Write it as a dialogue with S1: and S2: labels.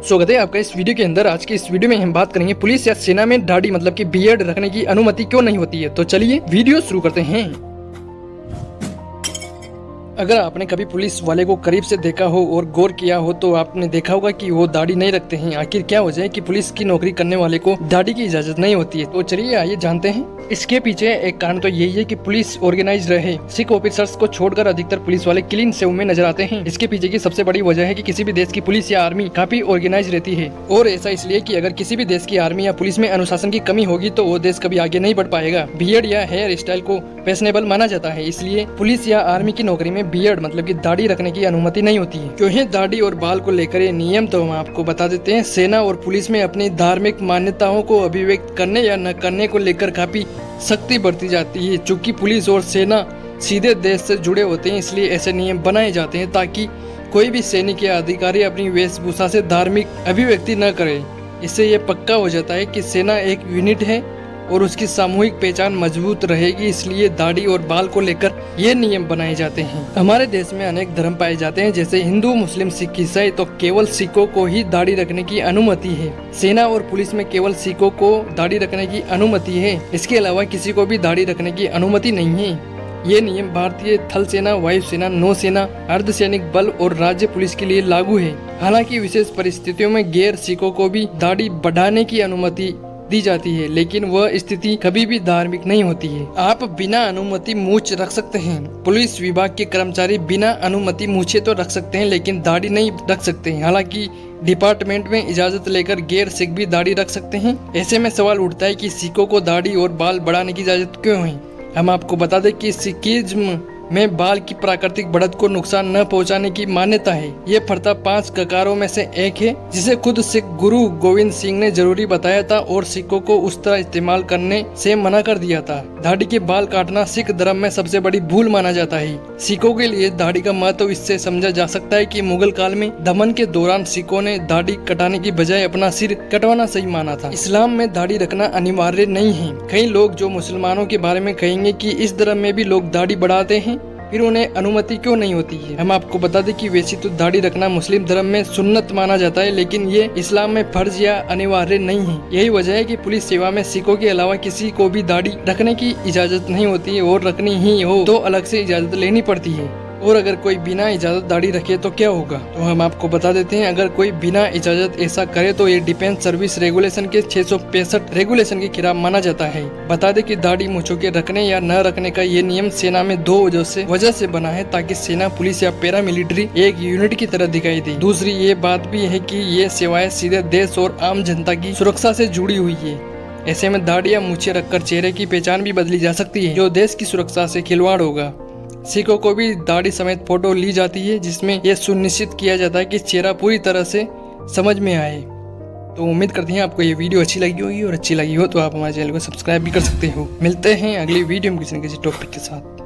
S1: स्वागत है आपका इस वीडियो के अंदर। आज की इस वीडियो में हम बात करेंगे पुलिस या सेना में दाढ़ी मतलब कि बियर्ड रखने की अनुमति क्यों नहीं होती है। तो चलिए वीडियो शुरू करते हैं। अगर आपने कभी पुलिस वाले को करीब से देखा हो और गौर किया हो तो आपने देखा होगा कि वो दाढ़ी नहीं रखते हैं। आखिर क्या वजह है कि पुलिस की नौकरी करने वाले को दाढ़ी की इजाजत नहीं होती है। तो चलिए आइए जानते हैं। इसके पीछे एक कारण तो यही है कि पुलिस ऑर्गेनाइज रहे। सिख ऑफिसर्स को छोड़कर अधिकतर पुलिस वाले क्लीन सेव में नजर आते हैं। इसके पीछे की सबसे बड़ी वजह है कि किसी भी देश की पुलिस या आर्मी काफी ऑर्गेनाइज रहती है, और ऐसा इसलिए कि अगर किसी भी देश की आर्मी या पुलिस में अनुशासन की कमी होगी तो वो देश कभी आगे नहीं बढ़ पाएगा। बियर्ड या हेयर स्टाइल को फैशनेबल माना जाता है, इसलिए पुलिस या आर्मी की नौकरी में बियर्ड मतलब कि दाढ़ी रखने की अनुमति नहीं होती है। क्यों है दाढ़ी और बाल को लेकर ये नियम, तो हम आपको बता देते हैं। सेना और पुलिस में अपनी धार्मिक मान्यताओं को अभिव्यक्त करने या न करने को लेकर काफी सख्ती बरती जाती है। चूंकि पुलिस और सेना सीधे देश से जुड़े होते हैं, इसलिए ऐसे नियम बनाए जाते हैं ताकि कोई भी सैनिक या अधिकारी अपनी वेशभूषा से धार्मिक अभिव्यक्ति न करे। इससे यह पक्का हो जाता है कि सेना एक यूनिट है और उसकी सामूहिक पहचान मजबूत रहेगी। इसलिए दाढ़ी और बाल को लेकर ये नियम बनाए जाते हैं। हमारे देश में अनेक धर्म पाए जाते हैं, जैसे हिंदू, मुस्लिम, सिख, ईसाई। तो केवल सिखों को ही दाढ़ी रखने की अनुमति है। सेना और पुलिस में केवल सिखों को दाढ़ी रखने की अनुमति है। इसके अलावा किसी को भी दाढ़ी रखने की अनुमति नहीं है। ये नियम भारतीय थल सेना, वायुसेना, नौसेना, अर्धसैनिक बल और राज्य पुलिस के लिए लागू है। हालांकि विशेष परिस्थितियों में गैर सिखों को भी दाढ़ी बढ़ाने की अनुमति दी जाती है, लेकिन वह स्थिति कभी भी धार्मिक नहीं होती है। आप बिना अनुमति मूंछ रख सकते हैं। पुलिस विभाग के कर्मचारी बिना अनुमति मूछे तो रख सकते हैं, लेकिन दाढ़ी नहीं रख सकते हैं। हालांकि डिपार्टमेंट में इजाजत लेकर गैर सिख भी दाढ़ी रख सकते हैं। ऐसे में सवाल उठता है कि सिखों को दाढ़ी और बाल बढ़ाने की इजाजत क्यों है। हम आपको बता दें कि सिखिज्म में बाल की प्राकृतिक बढ़त को नुकसान न पहुंचाने की मान्यता है। ये प्रथा 5 ककारों में से एक है, जिसे खुद सिख गुरु गोविंद सिंह ने जरूरी बताया था और सिखों को उस तरह इस्तेमाल करने से मना कर दिया था। दाढ़ी के बाल काटना सिख धर्म में सबसे बड़ी भूल माना जाता है। सिखों के लिए दाढ़ी का महत्व इससे समझा जा सकता है कि मुगल काल में दमन के दौरान सिखों ने दाढ़ी कटाने की बजाय अपना सिर कटवाना सही माना था। इस्लाम में दाढ़ी रखना अनिवार्य नहीं है। कई लोग जो मुसलमानों के बारे में कहेंगे कि इस धर्म में भी लोग दाढ़ी बढ़ाते हैं, फिर उन्हें अनुमति क्यों नहीं होती है। हम आपको बता दें कि वैसे तो दाढ़ी रखना मुस्लिम धर्म में सुन्नत माना जाता है, लेकिन ये इस्लाम में फर्ज या अनिवार्य नहीं है। यही वजह है कि पुलिस सेवा में सिखों के अलावा किसी को भी दाढ़ी रखने की इजाजत नहीं होती है, और रखनी ही हो तो अलग से इजाजत लेनी पड़ती है। और अगर कोई बिना इजाजत दाढ़ी रखे तो क्या होगा, तो हम आपको बता देते हैं। अगर कोई बिना इजाजत ऐसा करे तो ये डिफेंस सर्विस रेगुलेशन के 665 रेगुलेशन के खिलाफ माना जाता है। बता दें कि दाढ़ी मूंछों के रखने या न रखने का ये नियम सेना में 2 वजह से बना है, ताकि सेना, पुलिस या पैरामिलिट्री एक यूनिट की तरह दिखाई दे। दूसरी ये बात भी है कि ये सेवाएं सीधे देश और आम जनता की सुरक्षा से जुड़ी हुई है। ऐसे में दाढ़ी या मूंछें रखकर चेहरे की पहचान भी बदली जा सकती है, जो देश की सुरक्षा से खिलवाड़ होगा। सिखों को भी दाढ़ी समेत फोटो ली जाती है, जिसमें यह सुनिश्चित किया जाता है कि चेहरा पूरी तरह से समझ में आए। तो उम्मीद करते हैं आपको ये वीडियो अच्छी लगी होगी, और अच्छी लगी हो तो आप हमारे चैनल को सब्सक्राइब भी कर सकते हो। मिलते हैं अगली वीडियो में किसी न किसी टॉपिक के साथ।